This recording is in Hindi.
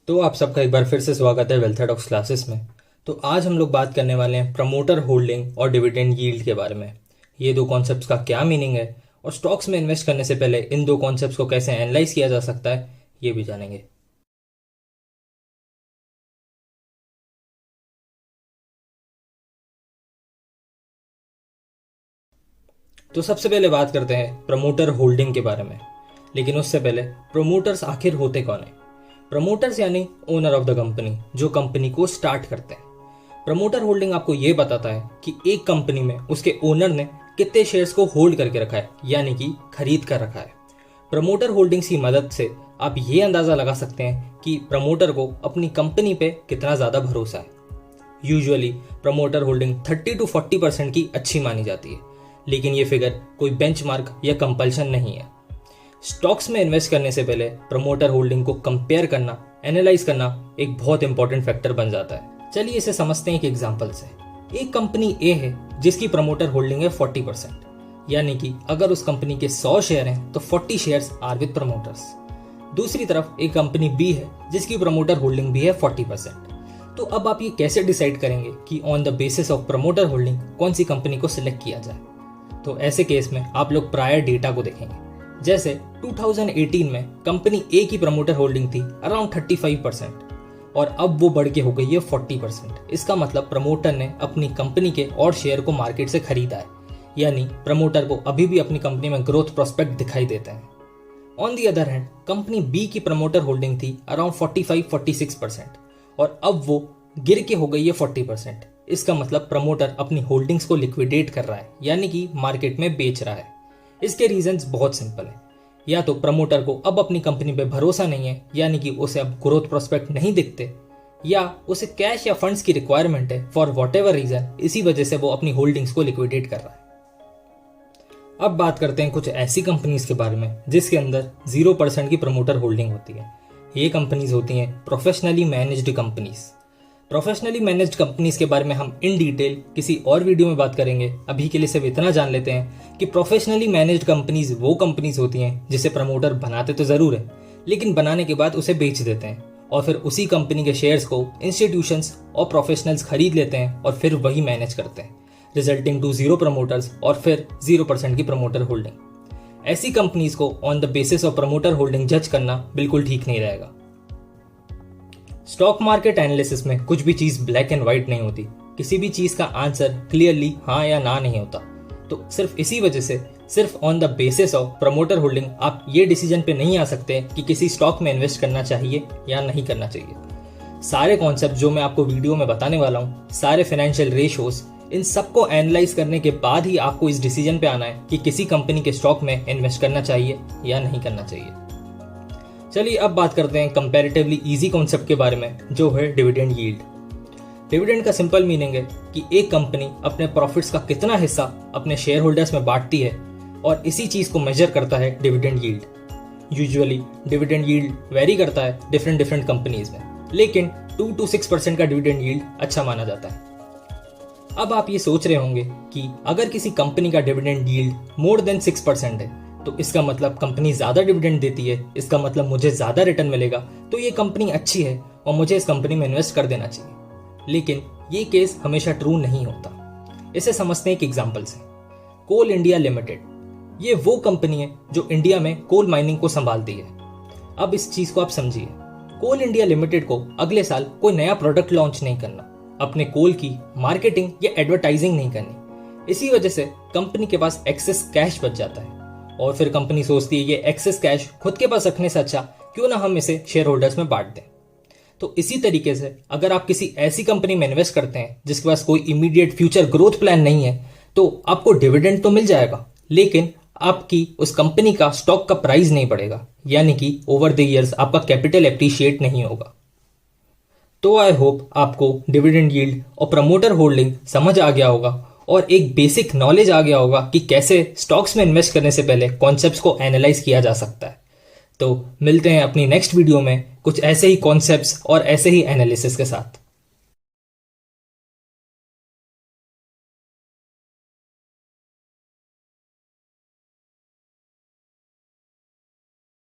तो आप सबका एक बार फिर से स्वागत है वेल्थ टॉक्स क्लासेस में। तो आज हम लोग बात करने वाले हैं प्रमोटर होल्डिंग और डिविडेंड यील्ड के बारे में। ये दो कॉन्सेप्ट्स का क्या मीनिंग है और स्टॉक्स में इन्वेस्ट करने से पहले इन दो कॉन्सेप्ट्स को कैसे एनालाइज किया जा सकता है, ये भी जानेंगे। तो सबसे पहले बात करते हैं प्रमोटर होल्डिंग के बारे में। लेकिन उससे पहले प्रमोटर्स आखिर होते कौन है? प्रमोटर्स यानी ओनर ऑफ द कंपनी, जो कंपनी को स्टार्ट करते हैं। प्रमोटर होल्डिंग आपको यह बताता है कि एक कंपनी में उसके ओनर ने कितने शेयर्स को होल्ड करके रखा है, यानी कि खरीद कर रखा है। प्रमोटर होल्डिंग्स की मदद से आप ये अंदाजा लगा सकते हैं कि प्रमोटर को अपनी कंपनी पे कितना ज्यादा भरोसा है। यूजुअली प्रमोटर होल्डिंग 30 to 40% की अच्छी मानी जाती है, लेकिन ये फिगर कोई बेंचमार्क या कंपल्शन नहीं है। स्टॉक्स में इन्वेस्ट करने से पहले प्रमोटर होल्डिंग को कंपेयर करना, एनालाइज करना एक बहुत इंपॉर्टेंट फैक्टर बन जाता है। चलिए इसे समझते हैं एक एग्जांपल से। एक कंपनी ए है जिसकी प्रमोटर होल्डिंग है 40%, यानी कि अगर उस कंपनी के 100 शेयर हैं तो 40 शेयर्स आर विद प्रमोटर्स। दूसरी तरफ एक कंपनी बी है जिसकी प्रमोटर होल्डिंग भी है 40%। तो अब आप ये कैसे डिसाइड करेंगे कि on the basis of promoter holding कौन सी कंपनी को सिलेक्ट किया जाए? तो ऐसे केस में आप लोग प्रायर डेटा को देखेंगे। जैसे 2018 में कंपनी ए की प्रमोटर होल्डिंग थी अराउंड 35% और अब वो बढ़ के हो गई है 40%। इसका मतलब प्रमोटर ने अपनी कंपनी के और शेयर को मार्केट से खरीदा है, यानी प्रमोटर को अभी भी अपनी कंपनी में ग्रोथ प्रोस्पेक्ट दिखाई देते हैं। On the other hand company B की प्रमोटर होल्डिंग थी अराउंड 45-46% और अब वो गिर के हो गई है 40%। इसका मतलब प्रमोटर अपनी होल्डिंग्स को लिक्विडेट कर रहा है, यानी कि मार्केट में बेच रहा है। इसके रीजंस बहुत सिंपल है। या तो प्रमोटर को अब अपनी कंपनी पे भरोसा नहीं है, यानी कि उसे अब ग्रोथ प्रोस्पेक्ट नहीं दिखते, या उसे कैश या फंड्स की रिक्वायरमेंट है फॉर वॉट एवर रीजन, इसी वजह से वो अपनी होल्डिंग्स को लिक्विडेट कर रहा है। अब बात करते हैं कुछ ऐसी कंपनीज के बारे में जिसके अंदर 0% की प्रमोटर होल्डिंग होती है। ये कंपनीज होती हैं professionally managed companies. Professionally managed companies के बारे में हम इन डिटेल किसी और वीडियो में बात करेंगे। अभी के लिए सिर्फ इतना जान लेते हैं कि प्रोफेशनली मैनेज्ड कंपनीज वो कंपनीज होती हैं जिसे प्रमोटर बनाते तो जरूर है, लेकिन बनाने के बाद उसे बेच देते हैं और फिर उसी कंपनी के शेयर्स को इंस्टीट्यूशंस और प्रोफेशनल्स खरीद लेते हैं और फिर वही मैनेज करते हैं, रिजल्टिंग टू 0 प्रमोटर्स और फिर 0% की प्रमोटर होल्डिंग। ऐसी कंपनीज को on the basis of promoter holding जज करना बिल्कुल ठीक नहीं रहेगा। स्टॉक मार्केट एनालिसिस में कुछ भी चीज ब्लैक एंड व्हाइट नहीं होती। किसी भी चीज का आंसर क्लियरली हाँ या ना नहीं होता। तो सिर्फ इसी वजह से सिर्फ on the basis of promoter holding आप ये डिसीजन पे नहीं आ सकते कि किसी स्टॉक में इन्वेस्ट करना चाहिए या नहीं करना चाहिए। सारे कॉन्सेप्ट जो मैं आपको वीडियो में बताने वाला हूँ, सारे फाइनेंशियल रेशियोज, इन सबको एनालाइज करने के बाद ही आपको इस डिसीजन पे आना है कि किसी कंपनी के स्टॉक में इन्वेस्ट करना चाहिए या नहीं करना चाहिए। चलिए अब बात करते हैं कंपैरेटिवली इजी कॉन्सेप्ट के बारे में, जो है डिविडेंड यील्ड। डिविडेंड का सिंपल मीनिंग है कि एक कंपनी अपने प्रॉफिट्स का कितना हिस्सा अपने शेयर होल्डर्स में बांटती है और इसी चीज को मेजर करता है dividend yield. Usually dividend yield very करता है डिफरेंट कंपनीज में, लेकिन 2 to 6% का डिविडेंड यील्ड अच्छा माना जाता है। अब आप ये सोच रहे होंगे कि अगर किसी कंपनी का डिविडेंड यील्ड मोर देन 6% है तो इसका मतलब कंपनी ज्यादा डिविडेंड देती है, इसका मतलब मुझे ज्यादा रिटर्न मिलेगा, तो ये कंपनी अच्छी है और मुझे इस कंपनी में इन्वेस्ट कर देना चाहिए। लेकिन ये केस हमेशा ट्रू नहीं होता। इसे समझते हैं एक एग्जांपल से। कोल इंडिया लिमिटेड, ये वो कंपनी है जो इंडिया में कोल माइनिंग को संभालती है। अब इस चीज को आप समझिए। कोल इंडिया लिमिटेड को अगले साल कोई नया प्रोडक्ट लॉन्च नहीं करना, अपने कोल की मार्केटिंग या एडवर्टाइजिंग नहीं करनी। इसी वजह से कंपनी के पास एक्सेस कैश बच जाता है और फिर कंपनी सोचती है ये एक्सेस कैश खुद के पास रखने से अच्छा क्यों ना हम इसे शेयर होल्डर्स में बांट दें। तो इसी तरीके से अगर आप किसी ऐसी कंपनी में इन्वेस्ट करते हैं जिसके पास कोई इमीडिएट फ्यूचर ग्रोथ प्लान नहीं है, तो आपको डिविडेंड तो मिल जाएगा, लेकिन आपकी उस कंपनी का स्टॉक का प्राइस नहीं बढ़ेगा, यानी कि ओवर द ईयर्स आपका कैपिटल एप्रिशिएट नहीं होगा। तो आई होप आपको डिविडेंड यील्ड और प्रमोटर होल्डिंग समझ आ गया होगा और एक बेसिक नॉलेज आ गया होगा कि कैसे स्टॉक्स में इन्वेस्ट करने से पहले कॉन्सेप्ट्स को एनालाइज किया जा सकता है। तो मिलते हैं अपनी नेक्स्ट वीडियो में कुछ ऐसे ही कॉन्सेप्ट्स और ऐसे ही एनालिसिस के साथ।